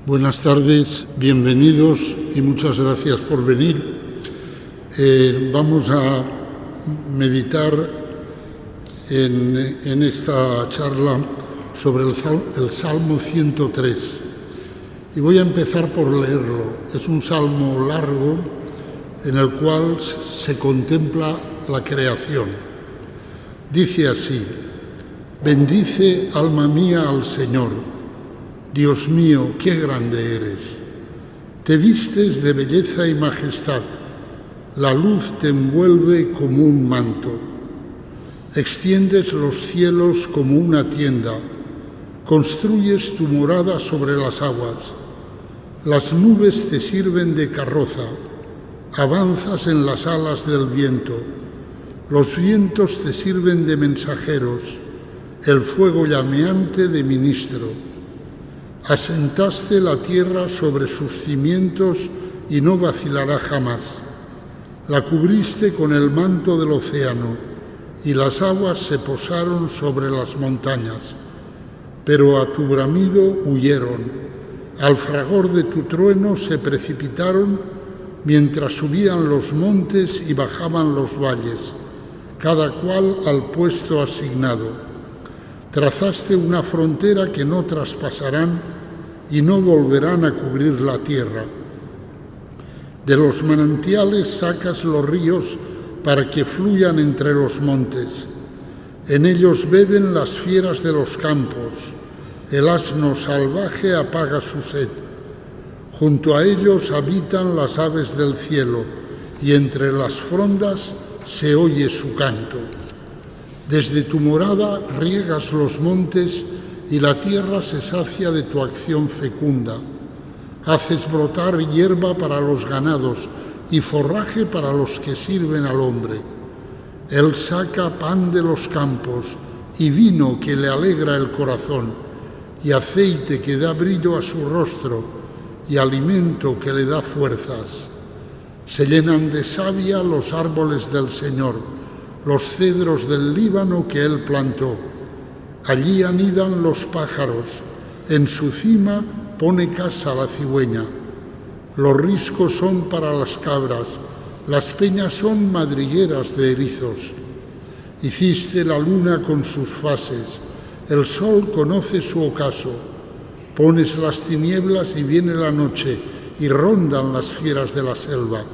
Buenas tardes, bienvenidos y muchas gracias por venir. Vamos a meditar en esta charla sobre el Salmo 103 y voy a empezar por leerlo. Es un salmo largo en el cual se contempla la creación. Dice así: bendice, alma mía, al Señor. Dios mío, qué grande eres. Te vistes de belleza y majestad. La luz te envuelve como un manto. Extiendes los cielos como una tienda. Construyes tu morada sobre las aguas. Las nubes te sirven de carroza. Avanzas en las alas del viento. Los vientos te sirven de mensajeros. El fuego llameante de ministro. Asentaste la tierra sobre sus cimientos y no vacilará jamás. La cubriste con el manto del océano y las aguas se posaron sobre las montañas. Pero a tu bramido huyeron, al fragor de tu trueno se precipitaron mientras subían los montes y bajaban los valles, cada cual al puesto asignado. Trazaste una frontera que no traspasarán y no volverán a cubrir la tierra. De los manantiales sacas los ríos para que fluyan entre los montes. En ellos beben las fieras de los campos. El asno salvaje apaga su sed. Junto a ellos habitan las aves del cielo y entre las frondas se oye su canto. Desde tu morada riegas los montes y la tierra se sacia de tu acción fecunda. Haces brotar hierba para los ganados y forraje para los que sirven al hombre. Él saca pan de los campos y vino que le alegra el corazón, y aceite que da brillo a su rostro y alimento que le da fuerzas. Se llenan de savia los árboles del Señor, los cedros del Líbano que él plantó. Allí anidan los pájaros, en su cima pone casa la cigüeña. Los riscos son para las cabras, las peñas son madrigueras de erizos. Hiciste la luna con sus fases, el sol conoce su ocaso. Pones las tinieblas y viene la noche, y rondan las fieras de la selva.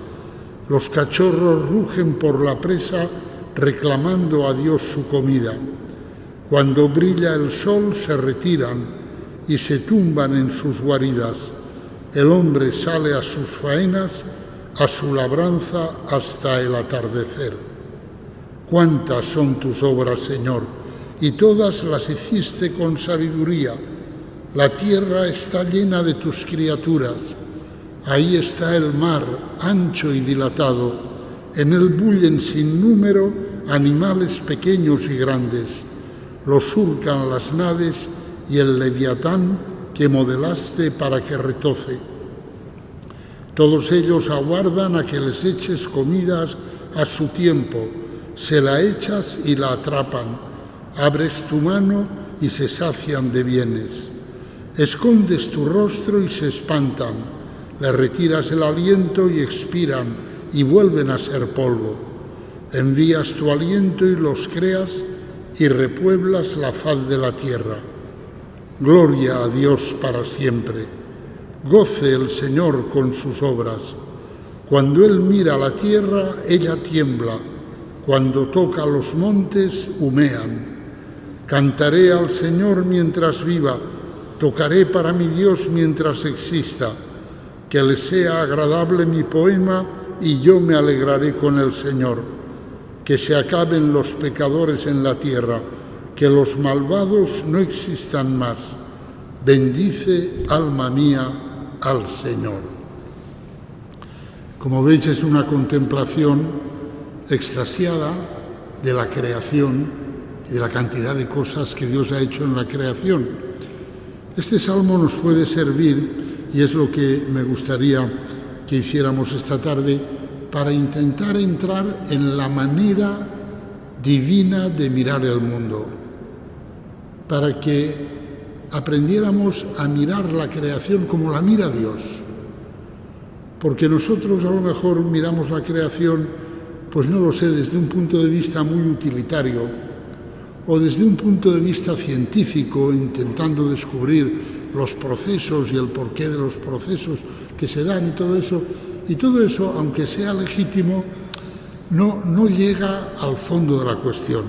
Los cachorros rugen por la presa, reclamando a Dios su comida. Cuando brilla el sol se retiran y se tumban en sus guaridas. El hombre sale a sus faenas, a su labranza hasta el atardecer. Cuántas son tus obras, Señor, y todas las hiciste con sabiduría. La tierra está llena de tus criaturas. Ahí está el mar, ancho y dilatado. En él bullen sin número animales pequeños y grandes. Los surcan las naves y el leviatán que modelaste para que retoce. Todos ellos aguardan a que les eches comidas a su tiempo. Se la echas y la atrapan. Abres tu mano y se sacian de bienes. Escondes tu rostro y se espantan. Les retiras el aliento y expiran y vuelven a ser polvo. Envías tu aliento y los creas y repueblas la faz de la tierra. Gloria a Dios para siempre. Goce el Señor con sus obras. Cuando Él mira la tierra, ella tiembla. Cuando toca los montes, humean. Cantaré al Señor mientras viva. Tocaré para mi Dios mientras exista. Que le sea agradable mi poema y yo me alegraré con el Señor. Que se acaben los pecadores en la tierra, que los malvados no existan más. Bendice, alma mía, al Señor. Como veis, es una contemplación extasiada de la creación y de la cantidad de cosas que Dios ha hecho en la creación. Este salmo nos puede servir, y es lo que me gustaría que hiciéramos esta tarde, para intentar entrar en la manera divina de mirar el mundo, para que aprendiéramos a mirar la creación como la mira Dios. Porque nosotros a lo mejor miramos la creación, pues no lo sé, desde un punto de vista muy utilitario o desde un punto de vista científico, intentando descubrir los procesos y el porqué de los procesos que se dan y todo eso. Y todo eso, aunque sea legítimo, no llega al fondo de la cuestión.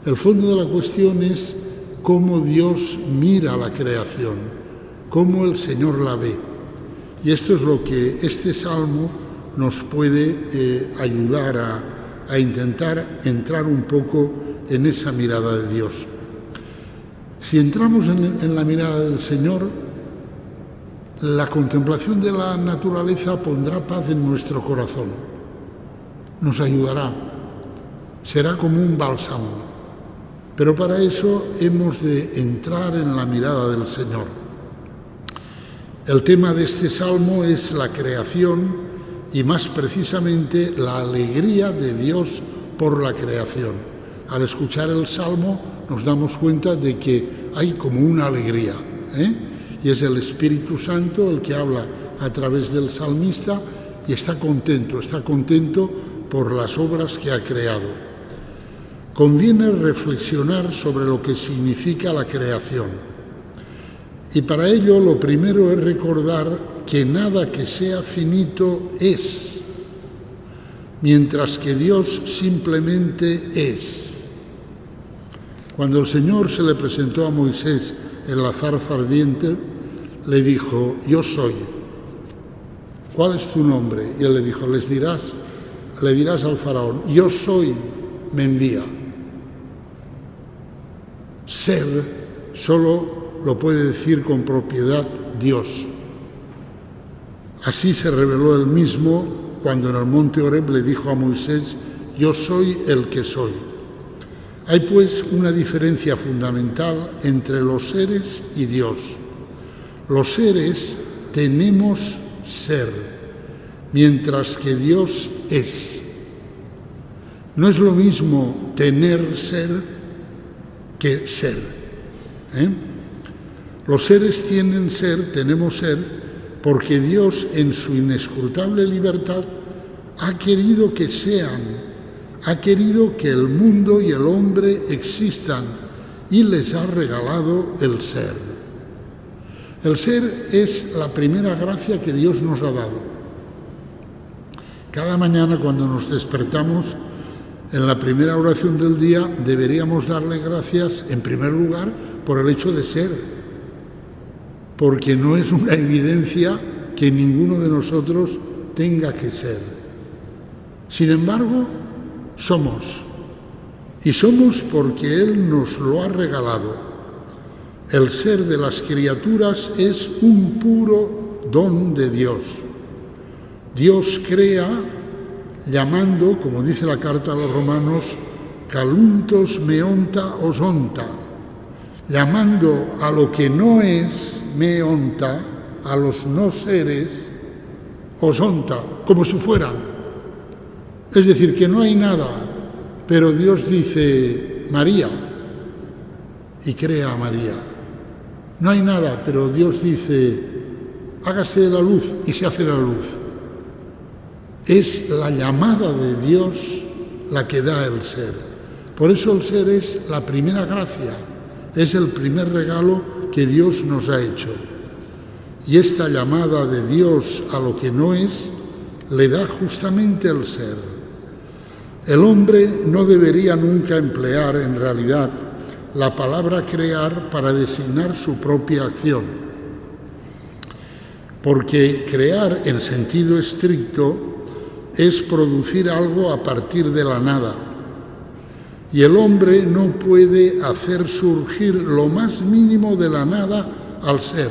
El fondo de la cuestión es cómo Dios mira la creación, cómo el Señor la ve. Y esto es lo que este salmo nos puede ayudar a intentar entrar un poco en esa mirada de Dios. Si entramos en la mirada del Señor, la contemplación de la naturaleza pondrá paz en nuestro corazón, nos ayudará, será como un bálsamo. Pero para eso hemos de entrar en la mirada del Señor. El tema de este salmo es la creación y más precisamente la alegría de Dios por la creación. Al escuchar el salmo nos damos cuenta de que hay como una alegría, y es el Espíritu Santo el que habla a través del salmista y está contento por las obras que ha creado. Conviene reflexionar sobre lo que significa la creación. Y para ello lo primero es recordar que nada que sea finito es, mientras que Dios simplemente es. Cuando el Señor se le presentó a Moisés en la zarza ardiente, le dijo: yo soy. ¿Cuál es tu nombre? Y él le dijo: le dirás al faraón, yo soy, me envía. Ser solo lo puede decir con propiedad Dios. Así se reveló él mismo cuando en el monte Horeb le dijo a Moisés: yo soy el que soy. Hay pues una diferencia fundamental entre los seres y Dios. Los seres tenemos ser, mientras que Dios es. No es lo mismo tener ser que ser. Los seres tienen ser, tenemos ser, porque Dios en su inescrutable libertad ha querido que sean, ha querido que el mundo y el hombre existan y les ha regalado el ser. El ser es la primera gracia que Dios nos ha dado. Cada mañana cuando nos despertamos, en la primera oración del día deberíamos darle gracias, en primer lugar, por el hecho de ser, porque no es una evidencia que ninguno de nosotros tenga que ser. Sin embargo, somos, y somos porque Él nos lo ha regalado. El ser de las criaturas es un puro don de Dios. Dios crea llamando, como dice la carta a los Romanos, caluntos meonta osonta, llamando a lo que no es meonta, a los no seres, osonta, como si fueran. Es decir, que no hay nada, pero Dios dice María y crea a María. No hay nada, pero Dios dice hágase la luz y se hace la luz. Es la llamada de Dios la que da el ser. Por eso el ser es la primera gracia, es el primer regalo que Dios nos ha hecho. Y esta llamada de Dios a lo que no es, le da justamente el ser. El hombre no debería nunca emplear, en realidad, la palabra crear para designar su propia acción. Porque crear en sentido estricto es producir algo a partir de la nada. Y el hombre no puede hacer surgir lo más mínimo de la nada al ser.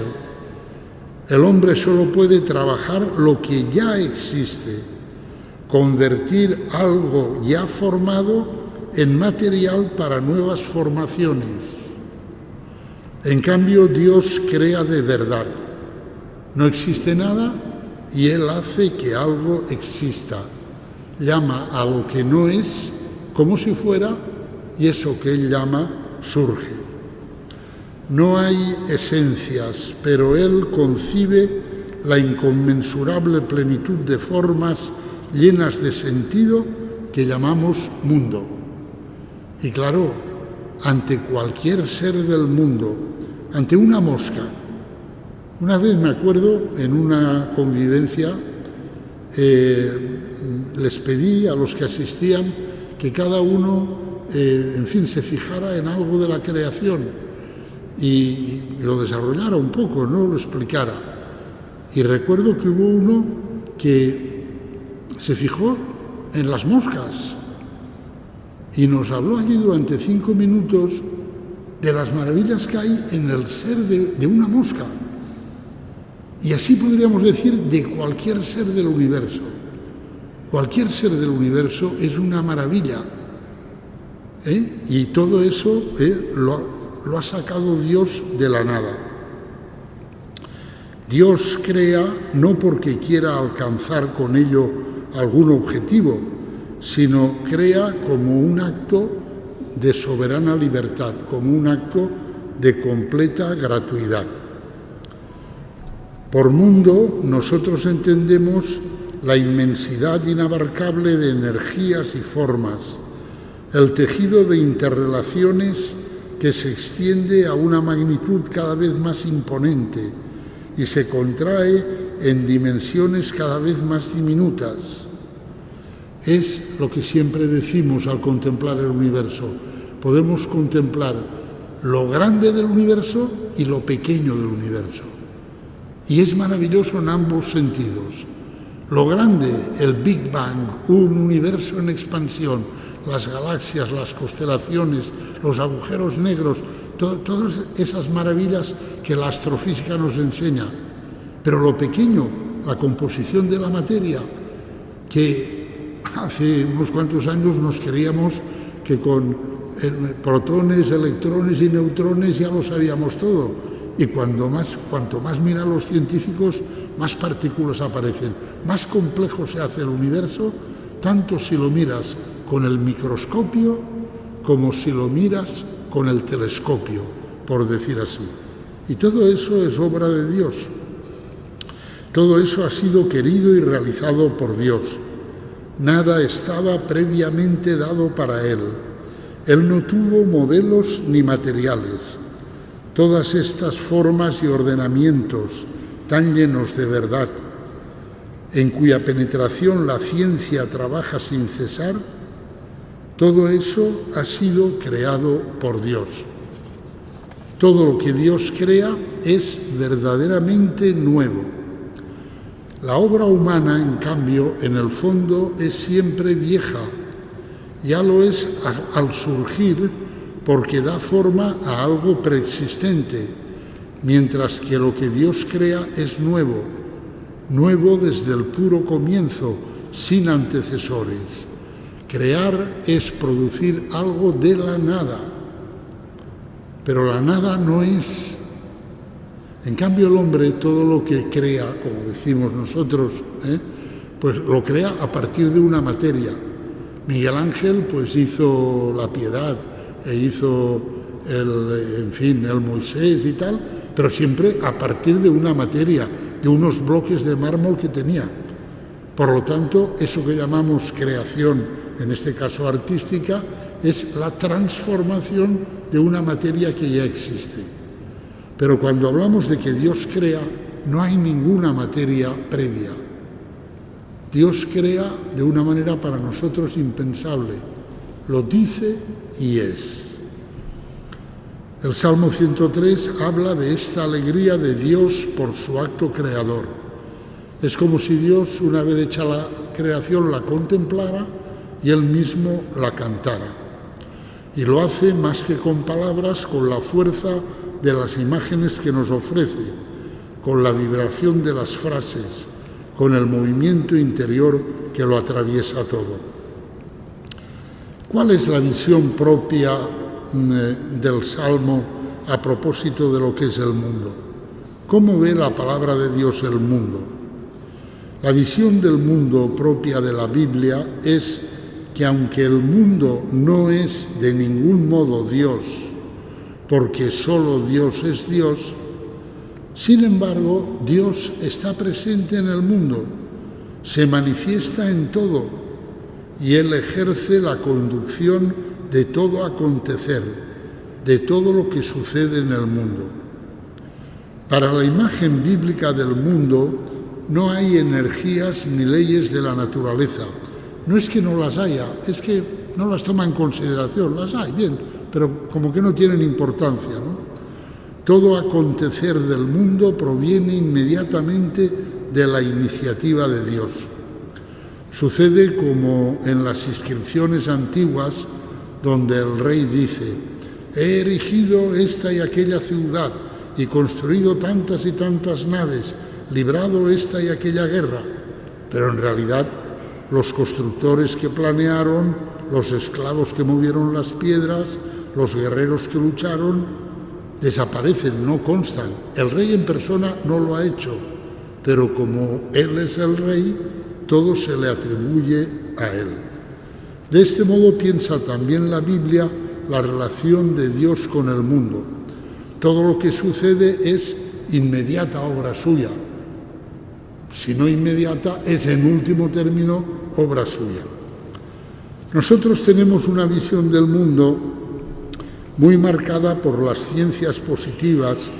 El hombre solo puede trabajar lo que ya existe, convertir algo ya formado en material para nuevas formaciones. En cambio, Dios crea de verdad. No existe nada y Él hace que algo exista. Llama a lo que no es como si fuera, y eso que Él llama surge. No hay esencias, pero Él concibe la inconmensurable plenitud de formas llenas de sentido que llamamos mundo. Y claro, ante cualquier ser del mundo, ante una mosca. Una vez me acuerdo, en una convivencia, les pedí a los que asistían que cada uno, se fijara en algo de la creación y lo desarrollara un poco, ¿no? Lo explicara. Y recuerdo que hubo uno que se fijó en las moscas y nos habló allí durante 5 minutos de las maravillas que hay en el ser de una mosca. Y así podríamos decir de cualquier ser del universo. Cualquier ser del universo es una maravilla. Y todo eso lo ha sacado Dios de la nada. Dios crea no porque quiera alcanzar con ello algún objetivo, sino crea como un acto de soberana libertad, como un acto de completa gratuidad. Por mundo, nosotros entendemos la inmensidad inabarcable de energías y formas, el tejido de interrelaciones que se extiende a una magnitud cada vez más imponente y se contrae en dimensiones cada vez más diminutas. Es lo que siempre decimos al contemplar el universo. Podemos contemplar lo grande del universo y lo pequeño del universo. Y es maravilloso en ambos sentidos. Lo grande, el Big Bang, un universo en expansión, las galaxias, las constelaciones, los agujeros negros, todas esas maravillas que la astrofísica nos enseña. Pero lo pequeño, la composición de la materia, que hace unos cuantos años nos creíamos que con protones, electrones y neutrones ya lo sabíamos todo. Y cuanto más miran los científicos, más partículas aparecen. Más complejo se hace el universo, tanto si lo miras con el microscopio como si lo miras con el telescopio, por decir así. Y todo eso es obra de Dios. Todo eso ha sido querido y realizado por Dios. Nada estaba previamente dado para Él. Él no tuvo modelos ni materiales. Todas estas formas y ordenamientos tan llenos de verdad, en cuya penetración la ciencia trabaja sin cesar, todo eso ha sido creado por Dios. Todo lo que Dios crea es verdaderamente nuevo. La obra humana, en cambio, en el fondo es siempre vieja. Ya lo es al surgir porque da forma a algo preexistente, mientras que lo que Dios crea es nuevo, nuevo desde el puro comienzo, sin antecesores. Crear es producir algo de la nada, pero la nada no es. En cambio, el hombre todo lo que crea, como decimos nosotros, pues lo crea a partir de una materia. Miguel Ángel pues hizo la Piedad, hizo el Moisés y tal, pero siempre a partir de una materia, de unos bloques de mármol que tenía. Por lo tanto, eso que llamamos creación, en este caso artística, es la transformación de una materia que ya existe. Pero cuando hablamos de que Dios crea, no hay ninguna materia previa. Dios crea de una manera para nosotros impensable. Lo dice y es. El Salmo 103 habla de esta alegría de Dios por su acto creador. Es como si Dios, una vez hecha la creación, la contemplara y Él mismo la cantara. Y lo hace más que con palabras, con la fuerza de las imágenes que nos ofrece, con la vibración de las frases, con el movimiento interior que lo atraviesa todo. ¿Cuál es la visión propia del Salmo a propósito de lo que es el mundo? ¿Cómo ve la palabra de Dios el mundo? La visión del mundo propia de la Biblia es que aunque el mundo no es de ningún modo Dios, porque solo Dios es Dios. Sin embargo, Dios está presente en el mundo, se manifiesta en todo y Él ejerce la conducción de todo acontecer, de todo lo que sucede en el mundo. Para la imagen bíblica del mundo no hay energías ni leyes de la naturaleza. No es que no las haya, es que no las toma en consideración. Las hay, bien, pero como que no tienen importancia, ¿no? Todo acontecer del mundo proviene inmediatamente de la iniciativa de Dios. Sucede como en las inscripciones antiguas, donde el rey dice: he erigido esta y aquella ciudad y construido tantas y tantas naves, librado esta y aquella guerra. Pero en realidad, los constructores que planearon, los esclavos que movieron las piedras, los guerreros que lucharon, desaparecen, no constan. El rey en persona no lo ha hecho, pero como Él es el rey, todo se le atribuye a Él. De este modo piensa también la Biblia la relación de Dios con el mundo. Todo lo que sucede es inmediata obra suya. Si no inmediata, es en último término obra suya. Nosotros tenemos una visión del mundo muy marcada por las ciencias positivas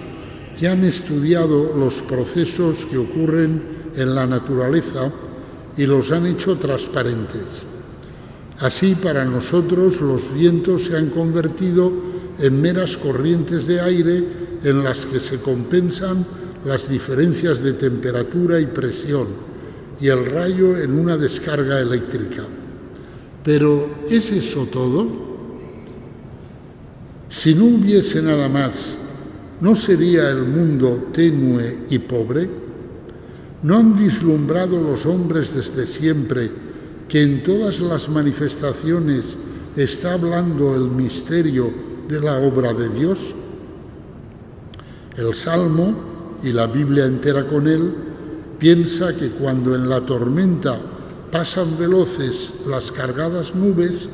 que han estudiado los procesos que ocurren en la naturaleza y los han hecho transparentes. Así, para nosotros, los vientos se han convertido en meras corrientes de aire en las que se compensan las diferencias de temperatura y presión, y el rayo en una descarga eléctrica. Pero, ¿es eso todo? Si no hubiese nada más, ¿no sería el mundo tenue y pobre? ¿No han vislumbrado los hombres desde siempre que en todas las manifestaciones está hablando el misterio de la obra de Dios? El Salmo, y la Biblia entera con él, piensa que cuando en la tormenta pasan veloces las cargadas nubes,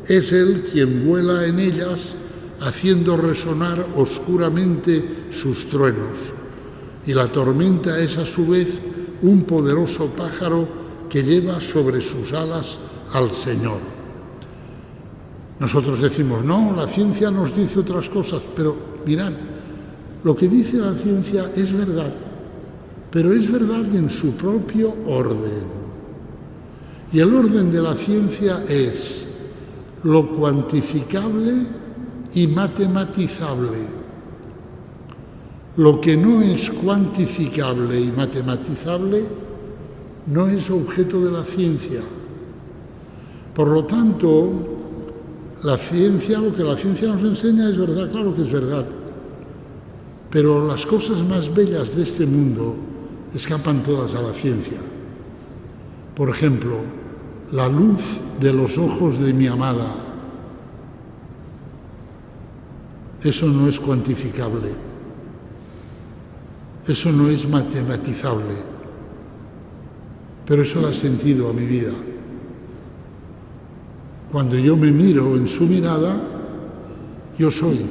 es Él quien vuela en ellas, haciendo resonar oscuramente sus truenos. Y la tormenta es a su vez un poderoso pájaro que lleva sobre sus alas al Señor. Nosotros decimos, no, la ciencia nos dice otras cosas, pero mirad, lo que dice la ciencia es verdad, pero es verdad en su propio orden. Y el orden de la ciencia es lo cuantificable y matematizable. Lo que no es cuantificable y matematizable no es objeto de la ciencia. Por lo tanto, la ciencia, lo que la ciencia nos enseña es verdad, claro que es verdad. Pero las cosas más bellas de este mundo escapan todas a la ciencia. Por ejemplo, la luz de los ojos de mi amada. Eso no es cuantificable. Eso no es matematizable. Pero eso da sentido a mi vida. Cuando yo me miro en su mirada, yo soy.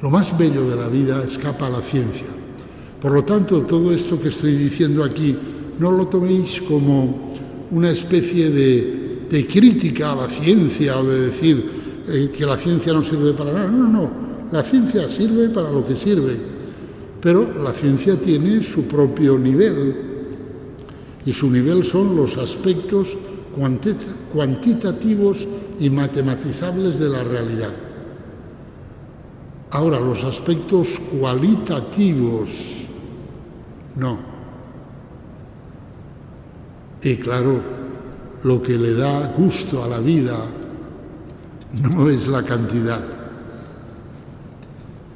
Lo más bello de la vida escapa a la ciencia. Por lo tanto, todo esto que estoy diciendo aquí, no lo toméis como una especie de crítica a la ciencia o de decir que la ciencia no sirve para nada. No, no, la ciencia sirve para lo que sirve, pero la ciencia tiene su propio nivel y su nivel son los aspectos cuantitativos y matematizables de la realidad. Ahora, los aspectos cualitativos, no. Y claro, lo que le da gusto a la vida no es la cantidad,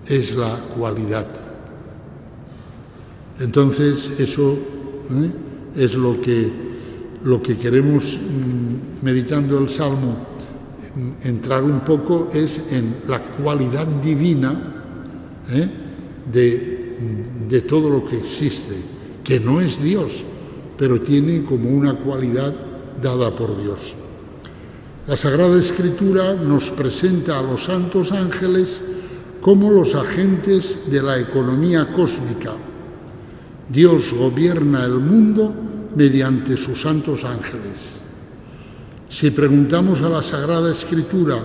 es la cualidad. Entonces, eso es lo que queremos, meditando el Salmo, entrar un poco es en la cualidad divina de todo lo que existe, que no es Dios, pero tiene como una cualidad dada por Dios. La Sagrada Escritura nos presenta a los santos ángeles como los agentes de la economía cósmica. Dios gobierna el mundo mediante sus santos ángeles. Si preguntamos a la Sagrada Escritura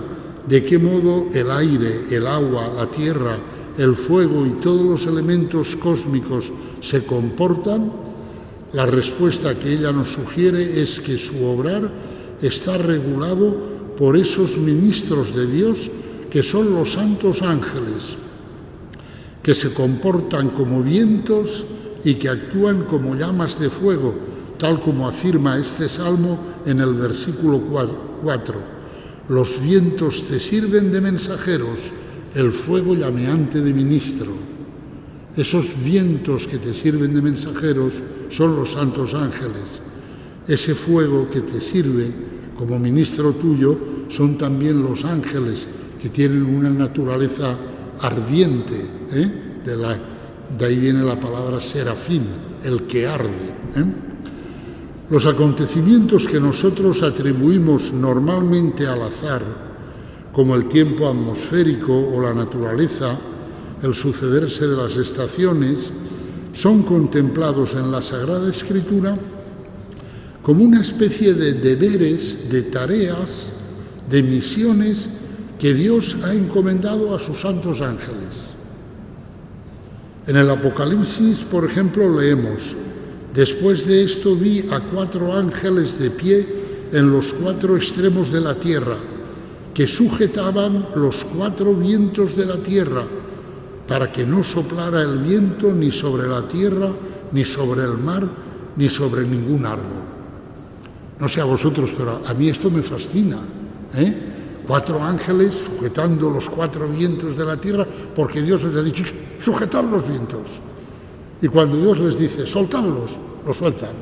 de qué modo el aire, el agua, la tierra, el fuego y todos los elementos cósmicos se comportan, la respuesta que ella nos sugiere es que su obrar está regulado por esos ministros de Dios que son los santos ángeles, que se comportan como vientos y que actúan como llamas de fuego, tal como afirma este salmo en el versículo 4. Los vientos te sirven de mensajeros, el fuego llameante de ministro. Esos vientos que te sirven de mensajeros son los santos ángeles. Ese fuego que te sirve como ministro tuyo son también los ángeles, que tienen una naturaleza ardiente. De ahí viene la palabra serafín, el que arde. Los acontecimientos que nosotros atribuimos normalmente al azar, como el tiempo atmosférico o la naturaleza, el sucederse de las estaciones, son contemplados en la Sagrada Escritura como una especie de deberes, de tareas, de misiones que Dios ha encomendado a sus santos ángeles. En el Apocalipsis, por ejemplo, leemos: después de esto vi a 4 ángeles de pie en los 4 extremos de la tierra, que sujetaban los 4 vientos de la tierra, para que no soplara el viento ni sobre la tierra, ni sobre el mar, ni sobre ningún árbol. No sé a vosotros, pero a mí esto me fascina, 4 ángeles sujetando los 4 vientos de la tierra, porque Dios les ha dicho: sujetad los vientos. Y cuando Dios les dice: soltadlos, los sueltan.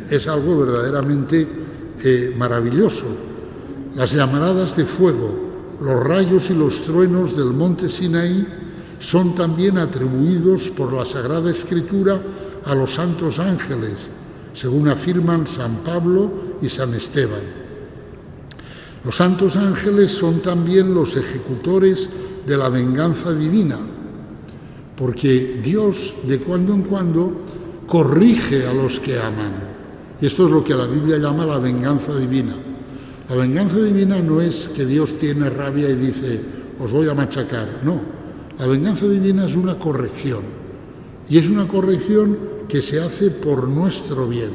Es algo verdaderamente maravilloso. Las llamaradas de fuego, los rayos y los truenos del monte Sinaí son también atribuidos por la Sagrada Escritura a los santos ángeles, según afirman San Pablo y San Esteban. Los santos ángeles son también los ejecutores de la venganza divina, porque Dios de cuando en cuando corrige a los que aman. Y esto es lo que la Biblia llama la venganza divina. La venganza divina no es que Dios tiene rabia y dice: os voy a machacar. No, la venganza divina es una corrección. Y es una corrección que se hace por nuestro bien.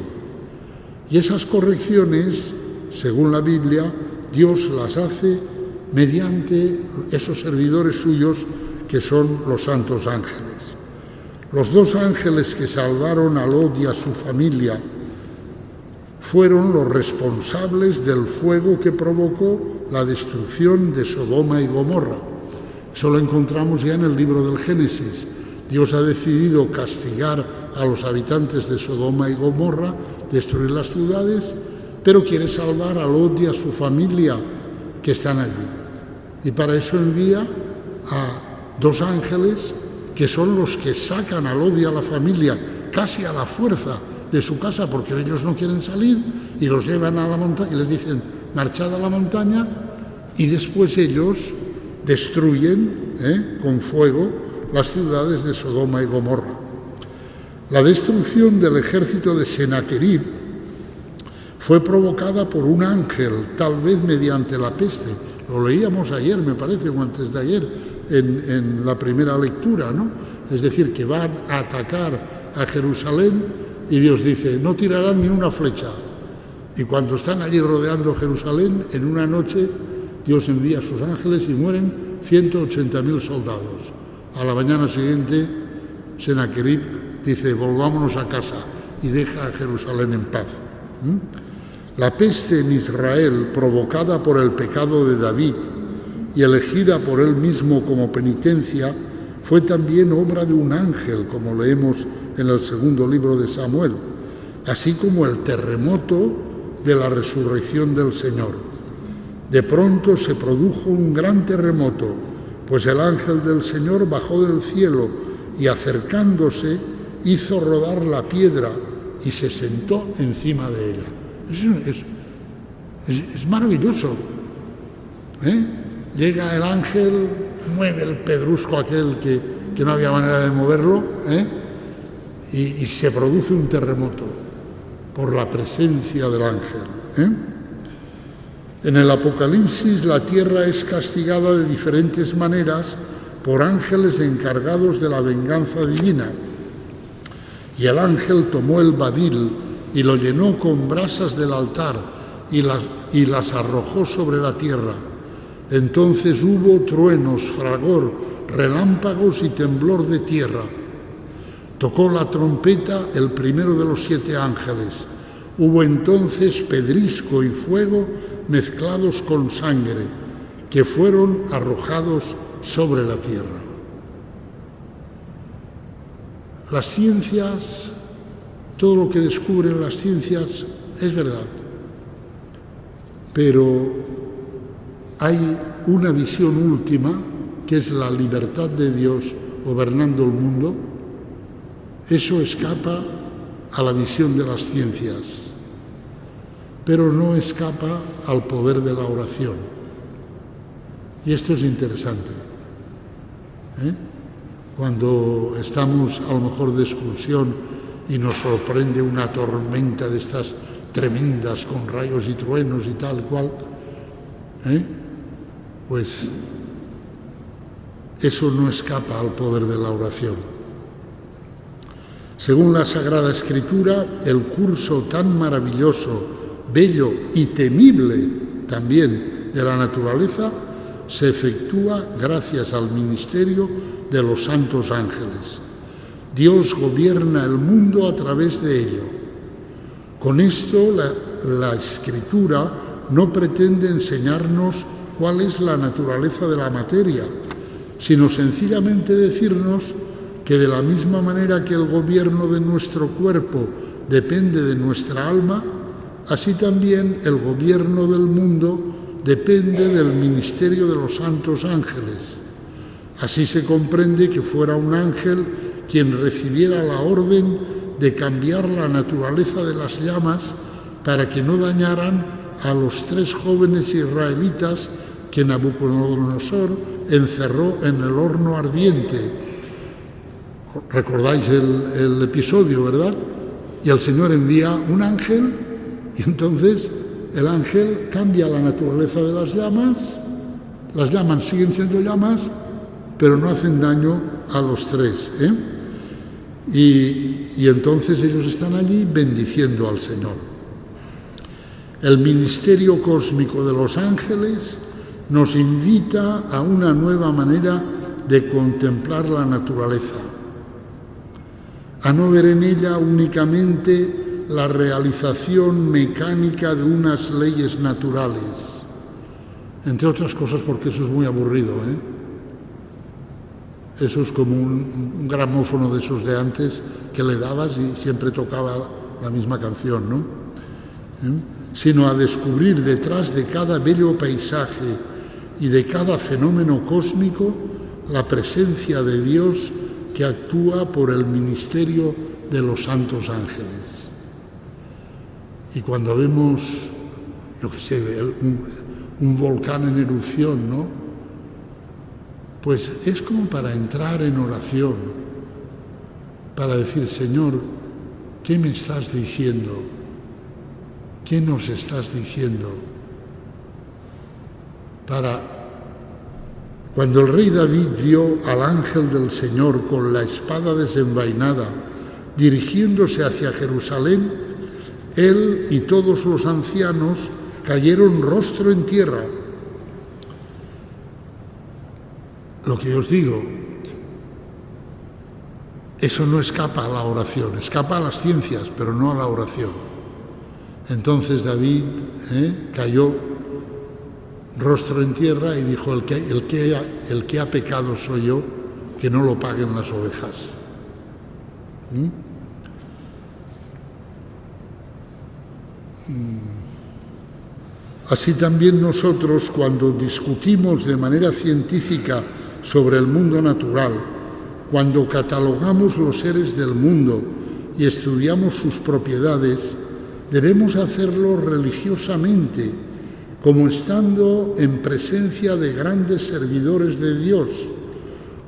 Y esas correcciones, según la Biblia, Dios las hace mediante esos servidores suyos que son los santos ángeles. Los 2 ángeles que salvaron a Lot y a su familia fueron los responsables del fuego que provocó la destrucción de Sodoma y Gomorra. Eso lo encontramos ya en el libro del Génesis. Dios ha decidido castigar a los habitantes de Sodoma y Gomorra, destruir las ciudades, pero quiere salvar a Lot y a su familia que están allí. Y para eso envía a 2 ángeles que son los que sacan a Lot y a la familia casi a la fuerza de su casa, porque ellos no quieren salir, y los llevan a la montaña y les dicen: marchad a la montaña, y después ellos destruyen con fuego las ciudades de Sodoma y Gomorra. La destrucción del ejército de Sennacherib fue provocada por un ángel, tal vez mediante la peste. Lo leíamos ayer, me parece, o antes de ayer, en la primera lectura, ¿no? Es decir, que van a atacar a Jerusalén y Dios dice: no tirarán ni una flecha. Y cuando están allí rodeando Jerusalén, en una noche Dios envía a sus ángeles y mueren 180.000 soldados. A la mañana siguiente, Sennacherib dice: volvámonos a casa, y deja a Jerusalén en paz. La peste en Israel, provocada por el pecado de David y elegida por él mismo como penitencia, fue también obra de un ángel, como leemos en el 2 libro de Samuel, así como el terremoto de la resurrección del Señor. De pronto se produjo un gran terremoto, pues el ángel del Señor bajó del cielo y, acercándose, hizo rodar la piedra y se sentó encima de ella. Es maravilloso. Llega el ángel, mueve el pedrusco aquel que no había manera de moverlo, y se produce un terremoto por la presencia del ángel. En el Apocalipsis la tierra es castigada de diferentes maneras por ángeles encargados de la venganza divina. Y el ángel tomó el badil y lo llenó con brasas del altar y las arrojó sobre la tierra. Entonces hubo truenos, fragor, relámpagos y temblor de tierra. Tocó la trompeta el primero de los 7 ángeles. Hubo entonces pedrisco y fuego mezclados con sangre, que fueron arrojados sobre la tierra. Las ciencias, todo lo que descubren las ciencias es verdad, pero hay una visión última, que es la libertad de Dios gobernando el mundo. Eso escapa a la visión de las ciencias, pero no escapa al poder de la oración. Y esto es interesante. Cuando estamos a lo mejor de excursión y nos sorprende una tormenta de estas tremendas con rayos y truenos y tal cual, pues eso no escapa al poder de la oración. Según la Sagrada Escritura, el curso tan maravilloso, bello y temible también de la naturaleza se efectúa gracias al ministerio de los santos ángeles. Dios gobierna el mundo a través de ello. Con esto, la Escritura no pretende enseñarnos cuál es la naturaleza de la materia, sino sencillamente decirnos que de la misma manera que el gobierno de nuestro cuerpo depende de nuestra alma, así también el gobierno del mundo depende del ministerio de los santos ángeles. Así se comprende que fuera un ángel quien recibiera la orden de cambiar la naturaleza de las llamas para que no dañaran a los 3 jóvenes israelitas que Nabucodonosor encerró en el horno ardiente. Recordáis el episodio, ¿verdad? Y el Señor envía un ángel y entonces el ángel cambia la naturaleza de las llamas siguen siendo llamas, pero no hacen daño a los 3. Y entonces ellos están allí bendiciendo al Señor. El ministerio cósmico de los ángeles nos invita a una nueva manera de contemplar la naturaleza, a no ver en ella únicamente la realización mecánica de unas leyes naturales, entre otras cosas porque eso es muy aburrido, Eso es como un gramófono de esos de antes que le dabas y siempre tocaba la misma canción, ¿no? Sino a descubrir detrás de cada bello paisaje y de cada fenómeno cósmico la presencia de Dios que actúa por el ministerio de los santos ángeles. Y cuando vemos, yo qué sé, un volcán en erupción, ¿no? Pues es como para entrar en oración, para decir, Señor, ¿qué me estás diciendo? ¿Qué nos estás diciendo? Cuando el rey David vio al ángel del Señor con la espada desenvainada dirigiéndose hacia Jerusalén, él y todos los ancianos cayeron rostro en tierra. Lo que os digo, eso no escapa a la oración, escapa a las ciencias, pero no a la oración. Entonces David cayó rostro en tierra y dijo, el que ha pecado soy yo, que no lo paguen las ovejas. Así también nosotros, cuando discutimos de manera científica sobre el mundo natural, cuando catalogamos los seres del mundo y estudiamos sus propiedades, debemos hacerlo religiosamente como estando en presencia de grandes servidores de Dios,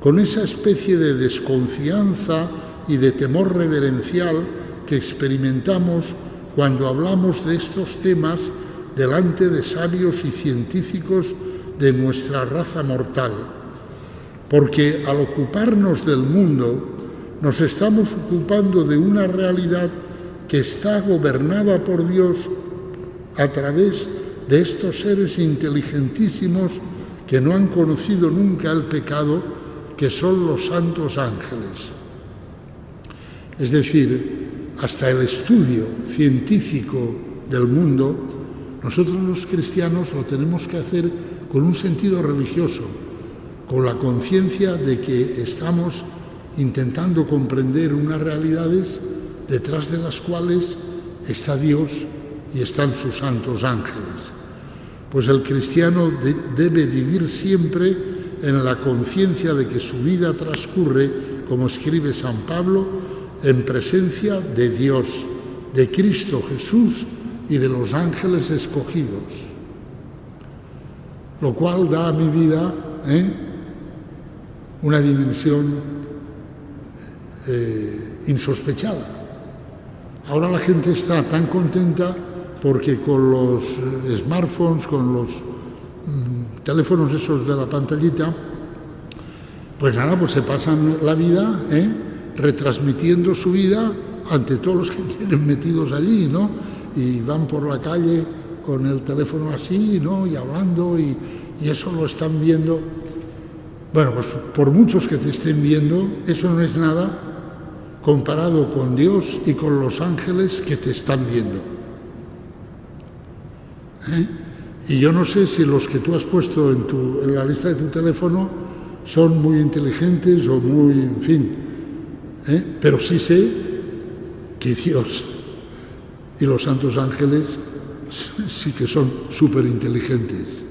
con esa especie de desconfianza y de temor reverencial que experimentamos cuando hablamos de estos temas delante de sabios y científicos de nuestra raza mortal. Porque al ocuparnos del mundo, nos estamos ocupando de una realidad que está gobernada por Dios a través de estos seres inteligentísimos que no han conocido nunca el pecado, que son los santos ángeles. Es decir, hasta el estudio científico del mundo, nosotros los cristianos lo tenemos que hacer con un sentido religioso, con la conciencia de que estamos intentando comprender unas realidades detrás de las cuales está Dios y están sus santos ángeles. Pues el cristiano debe vivir siempre en la conciencia de que su vida transcurre, como escribe San Pablo, en presencia de Dios, de Cristo Jesús y de los ángeles escogidos. Lo cual da a mi vida una dimensión insospechada. Ahora la gente está tan contenta porque con los smartphones, con los teléfonos esos de la pantallita, pues nada, pues se pasan la vida retransmitiendo su vida ante todos los que tienen metidos allí, ¿no? Y van por la calle con el teléfono así, ¿no? Y hablando, y eso lo están viendo. Bueno, pues por muchos que te estén viendo, eso no es nada comparado con Dios y con los ángeles que te están viendo. Y yo no sé si los que tú has puesto en la lista de tu teléfono son muy inteligentes o muy, en fin, pero sí sé que Dios y los santos ángeles sí que son súper inteligentes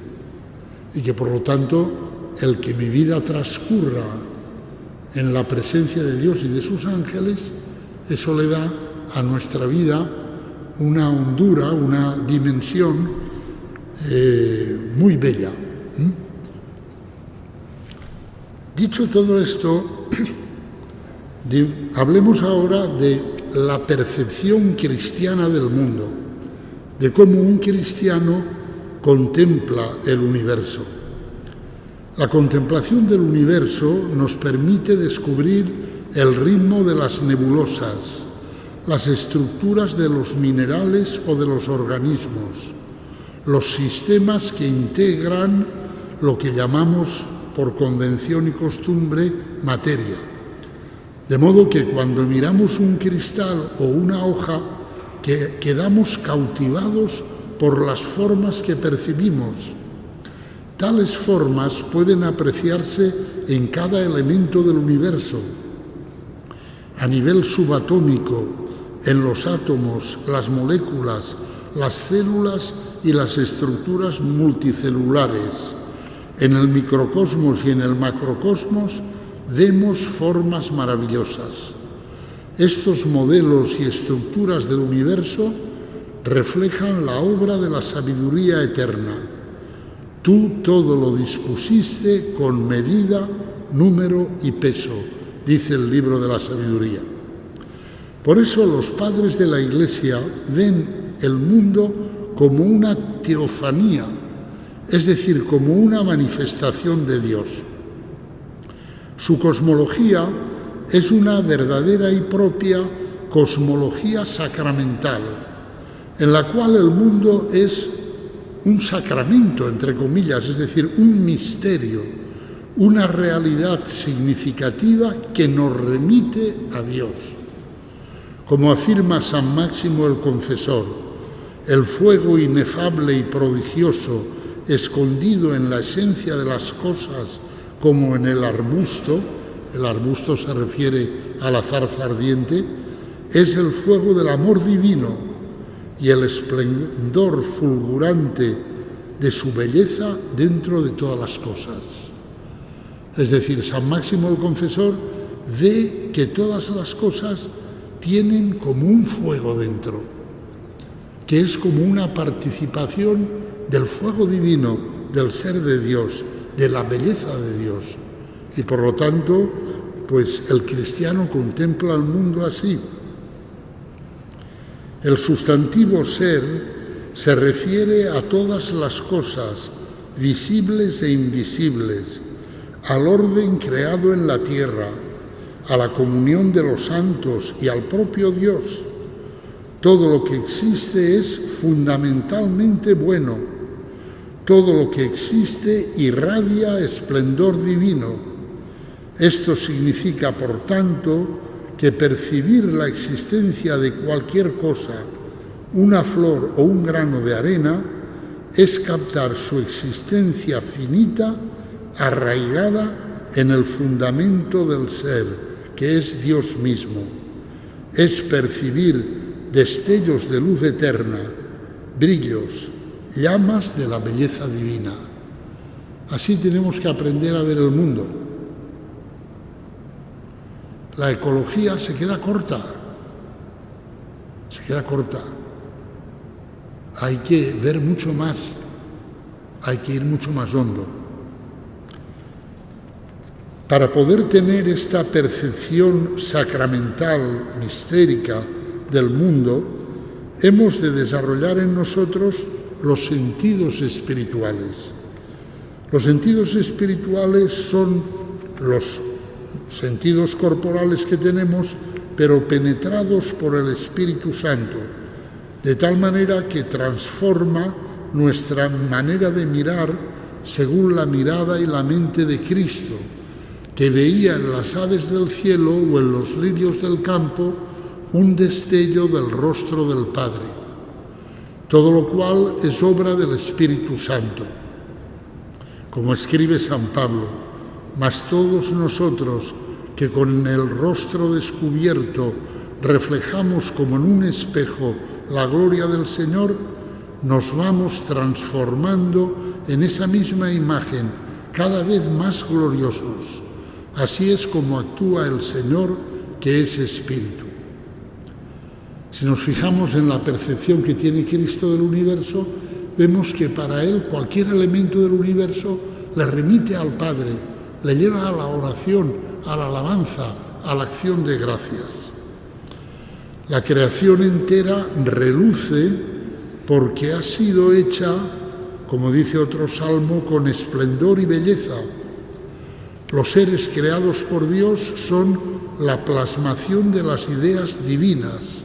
y que por lo tanto el que mi vida transcurra en la presencia de Dios y de sus ángeles, eso le da a nuestra vida una hondura, una dimensión muy bella. Dicho todo esto, hablemos ahora de la percepción cristiana del mundo, de cómo un cristiano contempla el universo. La contemplación del universo nos permite descubrir el ritmo de las nebulosas, las estructuras de los minerales o de los organismos, los sistemas que integran lo que llamamos por convención y costumbre materia. De modo que cuando miramos un cristal o una hoja, quedamos cautivados por las formas que percibimos. Tales formas pueden apreciarse en cada elemento del universo, a nivel subatómico, en los átomos, las moléculas, las células y las estructuras multicelulares. En el microcosmos y en el macrocosmos vemos formas maravillosas. Estos modelos y estructuras del universo reflejan la obra de la sabiduría eterna. Tú todo lo dispusiste con medida, número y peso, dice el libro de la sabiduría. Por eso los padres de la Iglesia ven el mundo como una teofanía, es decir, como una manifestación de Dios. Su cosmología es una verdadera y propia cosmología sacramental, en la cual el mundo es un sacramento, entre comillas, es decir, un misterio, una realidad significativa que nos remite a Dios. Como afirma San Máximo el Confesor, el fuego inefable y prodigioso escondido en la esencia de las cosas como en el arbusto se refiere a la zarza ardiente, es el fuego del amor divino y el esplendor fulgurante de su belleza dentro de todas las cosas. Es decir, San Máximo el Confesor ve que todas las cosas tienen como un fuego dentro, que es como una participación del fuego divino, del ser de Dios, de la belleza de Dios. Y por lo tanto, pues el cristiano contempla el mundo así. El sustantivo ser se refiere a todas las cosas, visibles e invisibles, al orden creado en la tierra, a la comunión de los santos y al propio Dios. Todo lo que existe es fundamentalmente bueno. Todo lo que existe irradia esplendor divino. Esto significa, por tanto, que percibir la existencia de cualquier cosa, una flor o un grano de arena, es captar su existencia finita, arraigada en el fundamento del ser, que es Dios mismo. Es percibir destellos de luz eterna, brillos, llamas de la belleza divina. Así tenemos que aprender a ver el mundo. La ecología se queda corta. Hay que ver mucho más, hay que ir mucho más hondo. Para poder tener esta percepción sacramental, mistérica del mundo, hemos de desarrollar en nosotros los sentidos espirituales. Los sentidos espirituales son los sentidos corporales que tenemos, pero penetrados por el Espíritu Santo, de tal manera que transforma nuestra manera de mirar según la mirada y la mente de Cristo, que veía en las aves del cielo o en los lirios del campo un destello del rostro del Padre, todo lo cual es obra del Espíritu Santo. Como escribe San Pablo, mas todos nosotros que con el rostro descubierto reflejamos como en un espejo la gloria del Señor, nos vamos transformando en esa misma imagen cada vez más gloriosos. Así es como actúa el Señor, que es Espíritu. Si nos fijamos en la percepción que tiene Cristo del universo, vemos que para Él cualquier elemento del universo le remite al Padre, le lleva a la oración, a la alabanza, a la acción de gracias. La creación entera reluce porque ha sido hecha, como dice otro salmo, con esplendor y belleza. Los seres creados por Dios son la plasmación de las ideas divinas.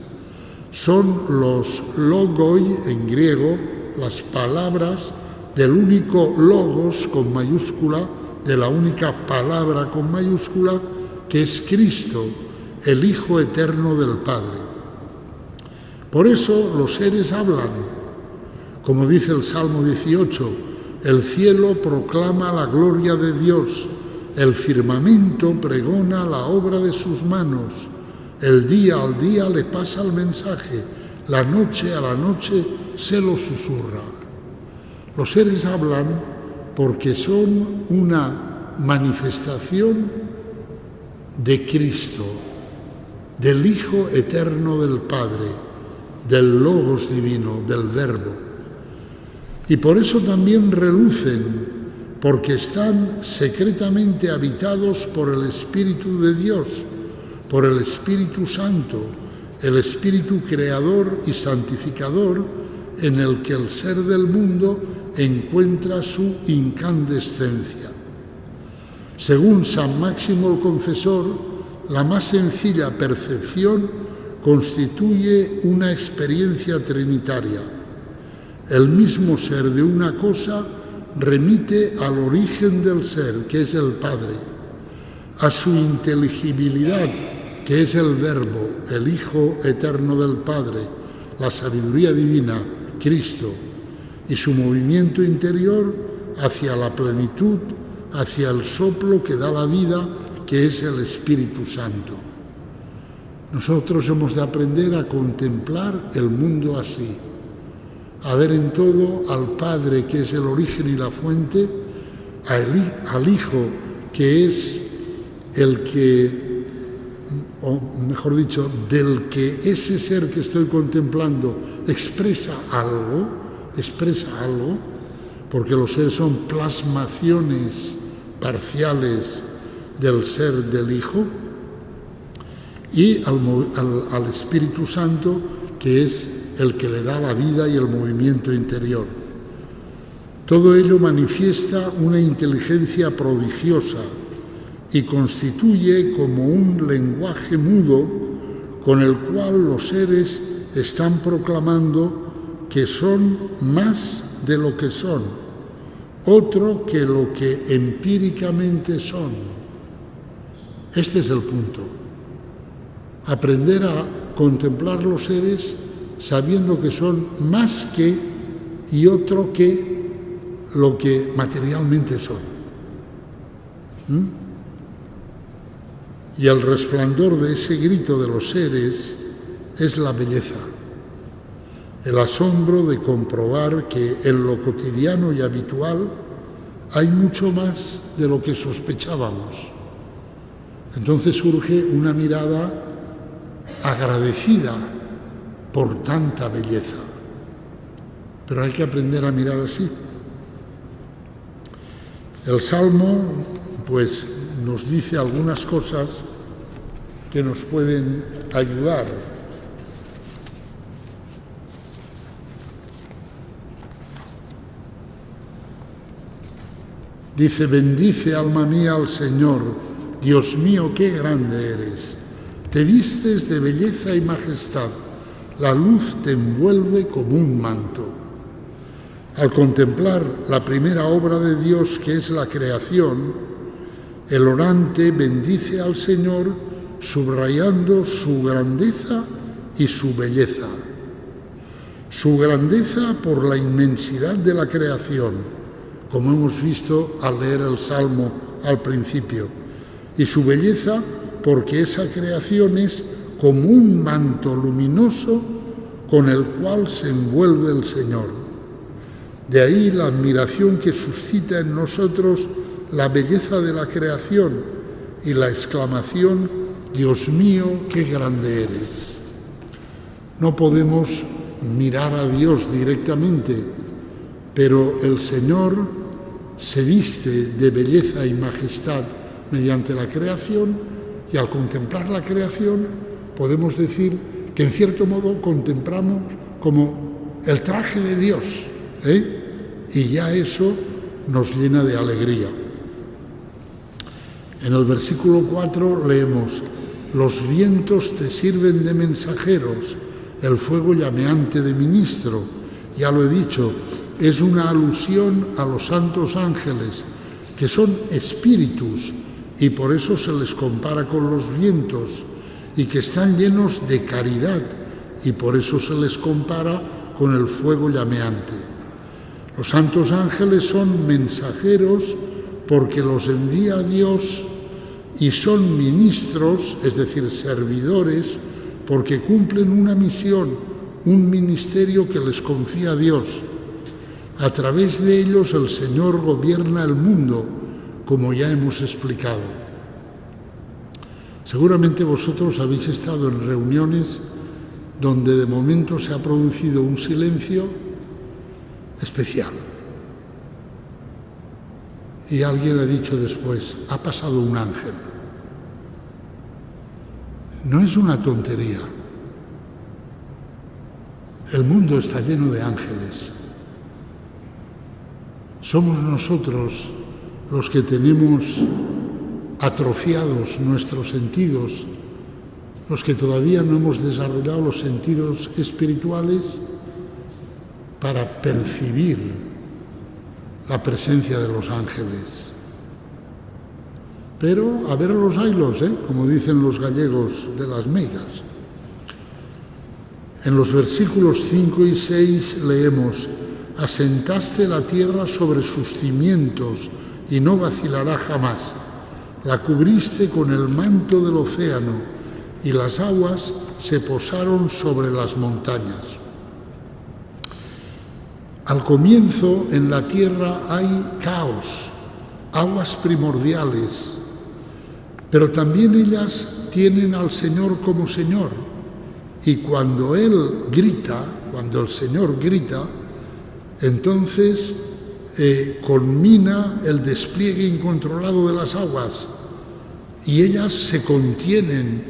Son los logoi en griego, las palabras del único logos con mayúscula, de la única palabra con mayúscula, que es Cristo, el Hijo eterno del Padre. Por eso los seres hablan. Como dice el Salmo 18, el cielo proclama la gloria de Dios, el firmamento pregona la obra de sus manos, el día al día le pasa el mensaje, la noche a la noche se lo susurra. Los seres hablan porque son una manifestación de Cristo, del Hijo eterno del Padre, del Logos divino, del Verbo. Y por eso también relucen, porque están secretamente habitados por el Espíritu de Dios, por el Espíritu Santo, el Espíritu creador y santificador, en el que el ser del mundo encuentra su incandescencia. Según San Máximo el Confesor, la más sencilla percepción constituye una experiencia trinitaria. El mismo ser de una cosa remite al origen del ser, que es el Padre, a su inteligibilidad, que es el Verbo, el Hijo eterno del Padre, la sabiduría divina, Cristo, y su movimiento interior hacia la plenitud, hacia el soplo que da la vida, que es el Espíritu Santo. Nosotros hemos de aprender a contemplar el mundo así, a ver en todo al Padre, que es el origen y la fuente, al Hijo, que es el que, o mejor dicho, del que ese ser que estoy contemplando expresa algo, porque los seres son plasmaciones parciales del ser del Hijo, y al Espíritu Santo, que es el que le da la vida y el movimiento interior. Todo ello manifiesta una inteligencia prodigiosa y constituye como un lenguaje mudo con el cual los seres están proclamando que son más de lo que son, otro que lo que empíricamente son. Este es el punto. Aprender a contemplar los seres sabiendo que son más que y otro que lo que materialmente son. Y el resplandor de ese grito de los seres es la belleza, el asombro de comprobar que en lo cotidiano y habitual hay mucho más de lo que sospechábamos. Entonces surge una mirada agradecida por tanta belleza. Pero hay que aprender a mirar así. El Salmo, pues, nos dice algunas cosas que nos pueden ayudar. Dice: bendice, alma mía, al Señor. Dios mío, qué grande eres. Te vistes de belleza y majestad. La luz te envuelve como un manto. Al contemplar la primera obra de Dios, que es la creación, el orante bendice al Señor subrayando su grandeza y su belleza. Su grandeza por la inmensidad de la creación, como hemos visto al leer el Salmo al principio, y su belleza porque esa creación es como un manto luminoso con el cual se envuelve el Señor. De ahí la admiración que suscita en nosotros la belleza de la creación y la exclamación: Dios mío, qué grande eres. No podemos mirar a Dios directamente, pero el Señor se viste de belleza y majestad mediante la creación, y al contemplar la creación podemos decir que en cierto modo contemplamos como el traje de Dios, y ya eso nos llena de alegría. En el versículo 4 leemos: los vientos te sirven de mensajeros, el fuego llameante de ministro. Ya lo he dicho, es una alusión a los santos ángeles, que son espíritus, y por eso se les compara con los vientos, y que están llenos de caridad, y por eso se les compara con el fuego llameante. Los santos ángeles son mensajeros porque los envía Dios, y son ministros, es decir, servidores, porque cumplen una misión, un ministerio que les confía Dios. A través de ellos el Señor gobierna el mundo, como ya hemos explicado. Seguramente vosotros habéis estado en reuniones donde de momento se ha producido un silencio especial. Y alguien ha dicho después: ha pasado un ángel. No es una tontería. El mundo está lleno de ángeles. Somos nosotros los que tenemos atrofiados nuestros sentidos, los que todavía no hemos desarrollado los sentidos espirituales para percibir la presencia de los ángeles. Pero a ver los ailos, como dicen los gallegos de las meigas. En los versículos 5 y 6 leemos: asentaste la tierra sobre sus cimientos y no vacilará jamás. La cubriste con el manto del océano y las aguas se posaron sobre las montañas. Al comienzo en la tierra hay caos, aguas primordiales, pero también ellas tienen al Señor como Señor. Y cuando el Señor grita, entonces conmina el despliegue incontrolado de las aguas y ellas se contienen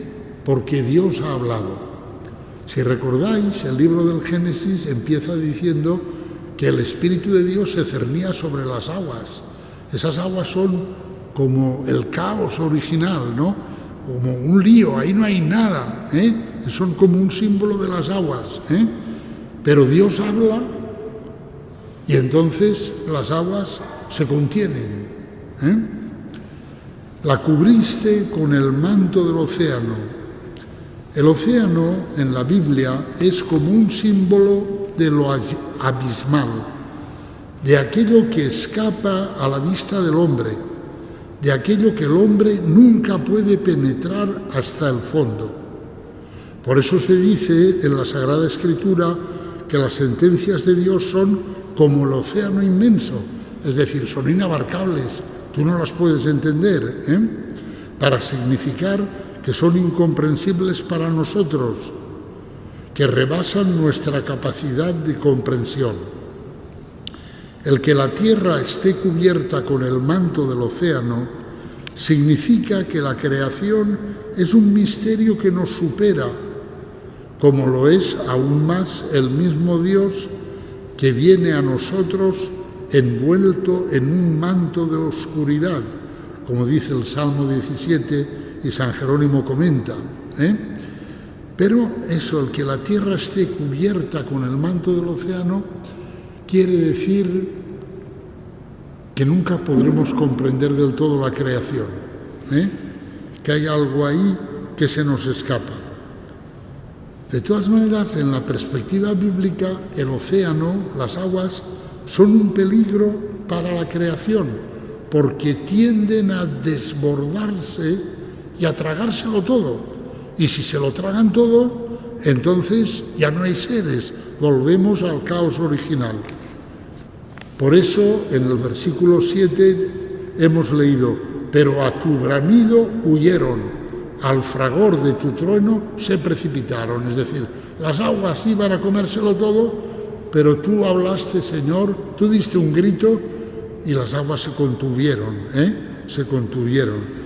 porque Dios ha hablado. Si recordáis, el libro del Génesis empieza diciendo que el Espíritu de Dios se cernía sobre las aguas. Esas aguas son como el caos original, ¿no? Como un lío, ahí no hay nada, son como un símbolo de las aguas, pero Dios habla y entonces las aguas se contienen. La cubriste con el manto del océano. El océano en la Biblia es como un símbolo de lo abismal, de aquello que escapa a la vista del hombre, de aquello que el hombre nunca puede penetrar hasta el fondo. Por eso se dice en la Sagrada Escritura que las sentencias de Dios son como el océano inmenso, es decir, son inabarcables, tú no las puedes entender, para significar que son incomprensibles para nosotros, que rebasan nuestra capacidad de comprensión. El que la tierra esté cubierta con el manto del océano significa que la creación es un misterio que nos supera, como lo es aún más el mismo Dios que viene a nosotros envuelto en un manto de oscuridad, como dice el Salmo 17 y San Jerónimo comenta. Pero eso, el que la tierra esté cubierta con el manto del océano, quiere decir que nunca podremos comprender del todo la creación, que hay algo ahí que se nos escapa. De todas maneras, en la perspectiva bíblica, el océano, las aguas, son un peligro para la creación, porque tienden a desbordarse y a tragárselo todo. Y si se lo tragan todo, entonces ya no hay seres, volvemos al caos original. Por eso, en el versículo 7 hemos leído: pero a tu bramido huyeron, al fragor de tu trueno se precipitaron. Es decir, las aguas iban a comérselo todo, pero tú hablaste, Señor, tú diste un grito y las aguas se contuvieron, se contuvieron.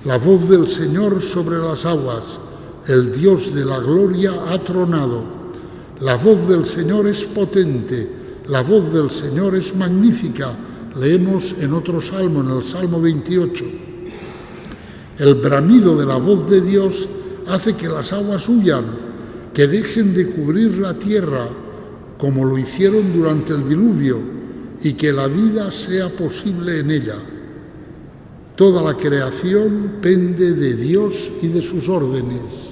La voz del Señor sobre las aguas, el Dios de la gloria ha tronado. La voz del Señor es potente, la voz del Señor es magnífica. Leemos en otro salmo, en el Salmo 28. El bramido de la voz de Dios hace que las aguas huyan, que dejen de cubrir la tierra, como lo hicieron durante el diluvio, y que la vida sea posible en ella. Toda la creación pende de Dios y de sus órdenes.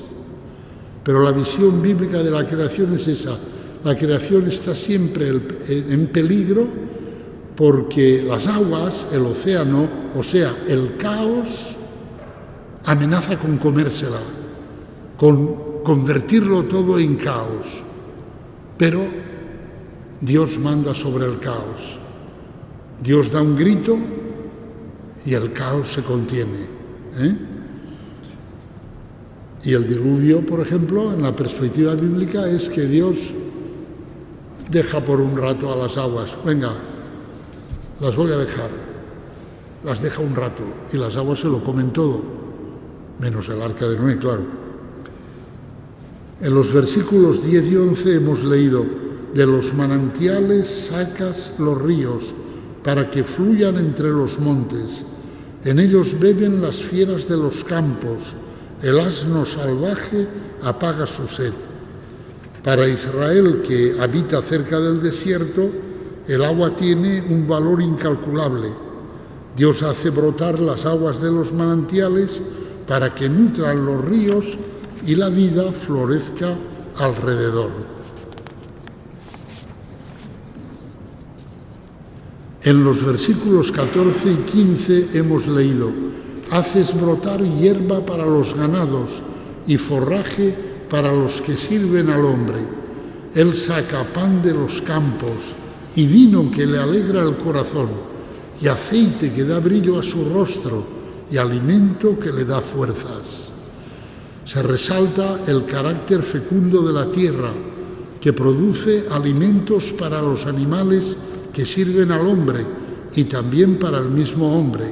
Pero la visión bíblica de la creación es esa. La creación está siempre en peligro porque las aguas, el océano, o sea, el caos, amenaza con comérsela, con convertirlo todo en caos. Pero Dios manda sobre el caos. Dios da un grito y el caos se contiene. Y el diluvio, por ejemplo, en la perspectiva bíblica, es que Dios deja por un rato a las aguas. Venga, las voy a dejar. Las deja un rato y las aguas se lo comen todo, menos el arca de Noé, claro. En los versículos 10 y 11 hemos leído: de los manantiales sacas los ríos para que fluyan entre los montes. En ellos beben las fieras de los campos. El asno salvaje apaga su sed. Para Israel, que habita cerca del desierto, el agua tiene un valor incalculable. Dios hace brotar las aguas de los manantiales para que nutran los ríos y la vida florezca alrededor. En los versículos 14 y 15 hemos leído: haces brotar hierba para los ganados y forraje para los que sirven al hombre. Él saca pan de los campos y vino que le alegra el corazón, y aceite que da brillo a su rostro, y alimento que le da fuerzas. Se resalta el carácter fecundo de la tierra, que produce alimentos para los animales que sirven al hombre y también para el mismo hombre.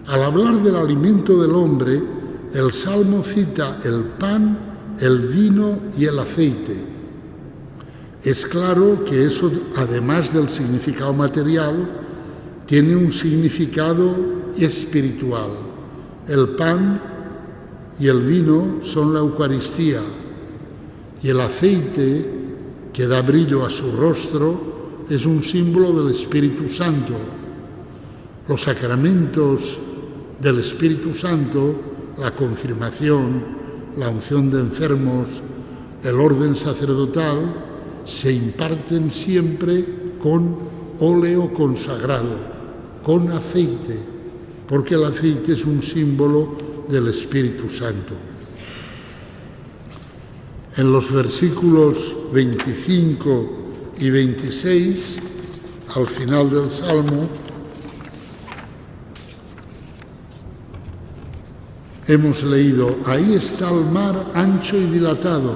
Al hablar del alimento del hombre, el Salmo cita el pan, el vino y el aceite. Es claro que eso, además del significado material, tiene un significado espiritual. El pan y el vino son la Eucaristía y el aceite, que da brillo a su rostro, es un símbolo del Espíritu Santo. Los sacramentos del Espíritu Santo, la confirmación, la unción de enfermos, el orden sacerdotal, se imparten siempre con óleo consagrado, con aceite, porque el aceite es un símbolo del Espíritu Santo. En los versículos 25 y 26, al final del Salmo, hemos leído: ahí está el mar ancho y dilatado,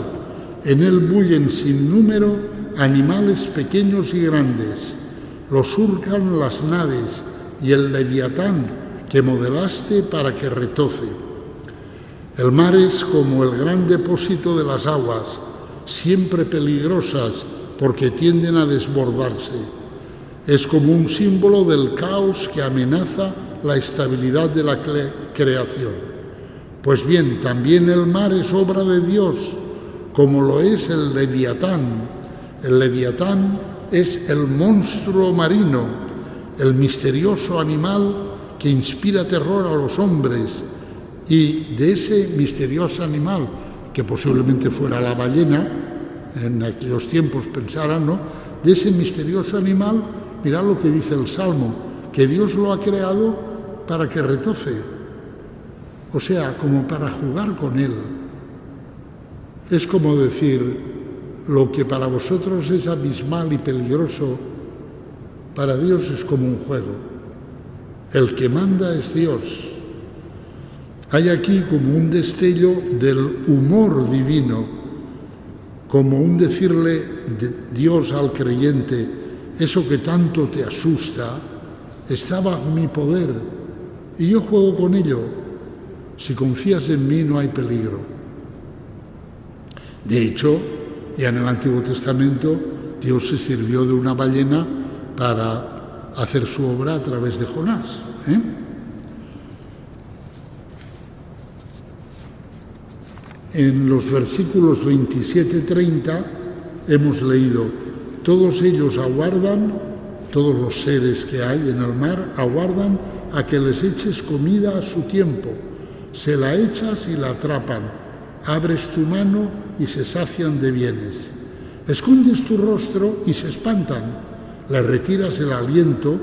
en él bullen sin número animales pequeños y grandes, lo surcan las naves y el leviatán que modelaste para que retoce. El mar es como el gran depósito de las aguas, siempre peligrosas porque tienden a desbordarse. Es como un símbolo del caos que amenaza la estabilidad de la creación. Pues bien, también el mar es obra de Dios, como lo es el leviatán. El leviatán es el monstruo marino, el misterioso animal que inspira terror a los hombres, y de ese misterioso animal, que posiblemente fuera la ballena, en aquellos tiempos pensaran, ¿no? De ese misterioso animal, mirad lo que dice el Salmo, que Dios lo ha creado para que retoce, o sea, como para jugar con él. Es como decir, lo que para vosotros es abismal y peligroso, para Dios es como un juego. El que manda es Dios. Hay aquí como un destello del humor divino, como un decirle de Dios al creyente: eso que tanto te asusta está bajo mi poder y yo juego con ello. Si confías en mí no hay peligro. De hecho, ya en el Antiguo Testamento Dios se sirvió de una ballena para hacer su obra a través de Jonás, En los versículos 27-30 hemos leído: todos ellos aguardan, todos los seres que hay en el mar, aguardan a que les eches comida a su tiempo. Se la echas y la atrapan. Abres tu mano y se sacian de bienes. Escondes tu rostro y se espantan. Les retiras el aliento,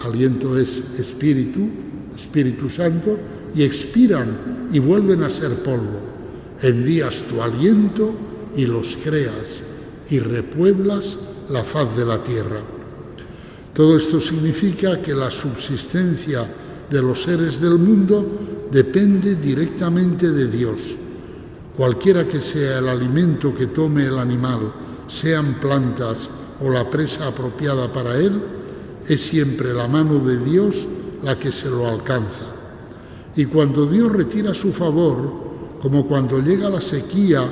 aliento es Espíritu Santo, y expiran y vuelven a ser polvo. Envías tu aliento y los creas y repueblas la faz de la tierra. Todo esto significa que la subsistencia de los seres del mundo depende directamente de Dios. Cualquiera que sea el alimento que tome el animal, sean plantas o la presa apropiada para él, es siempre la mano de Dios la que se lo alcanza. Y cuando Dios retira su favor, como cuando llega la sequía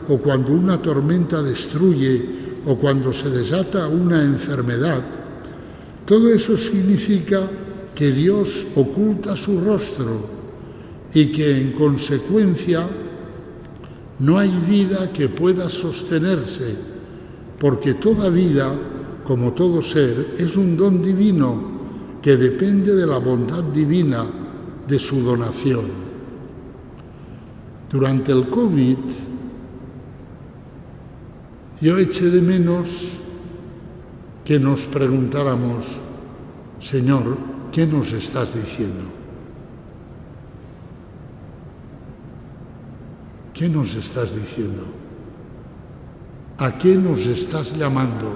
o cuando una tormenta destruye o cuando se desata una enfermedad, todo eso significa que Dios oculta su rostro y que en consecuencia no hay vida que pueda sostenerse, porque toda vida, como todo ser, es un don divino que depende de la bondad divina, de su donación. Durante el COVID, yo eché de menos que nos preguntáramos: Señor, ¿qué nos estás diciendo? ¿Qué nos estás diciendo? ¿A qué nos estás llamando?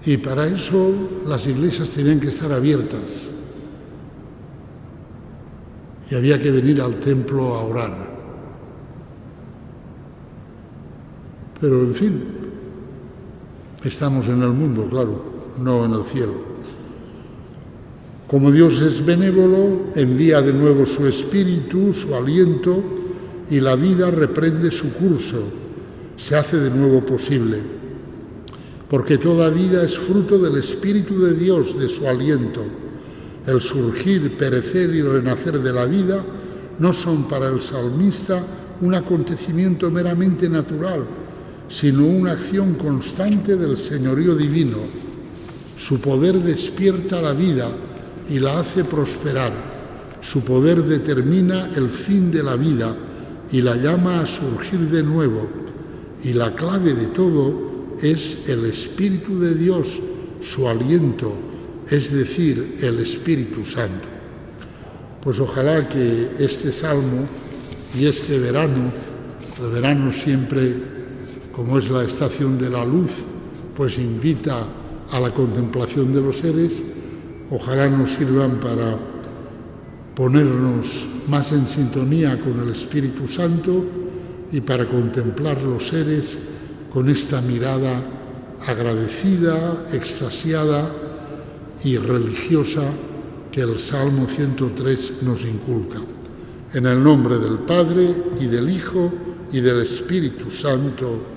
Y para eso las iglesias tenían que estar abiertas. Y había que venir al templo a orar. Pero, en fin, estamos en el mundo, claro, no en el cielo. Como Dios es benévolo, envía de nuevo su espíritu, su aliento, y la vida reprende su curso, se hace de nuevo posible. Porque toda vida es fruto del Espíritu de Dios, de su aliento. El surgir, perecer y renacer de la vida no son para el salmista un acontecimiento meramente natural, sino una acción constante del señorío divino. Su poder despierta la vida y la hace prosperar. Su poder determina el fin de la vida y la llama a surgir de nuevo. Y la clave de todo es el Espíritu de Dios, su aliento, es decir, el Espíritu Santo. Pues ojalá que este salmo y este verano, el verano siempre, como es la estación de la luz, pues invita a la contemplación de los seres, ojalá nos sirvan para ponernos más en sintonía con el Espíritu Santo y para contemplar los seres con esta mirada agradecida, extasiada y religiosa que el Salmo 103 nos inculca. En el nombre del Padre, y del Hijo, y del Espíritu Santo.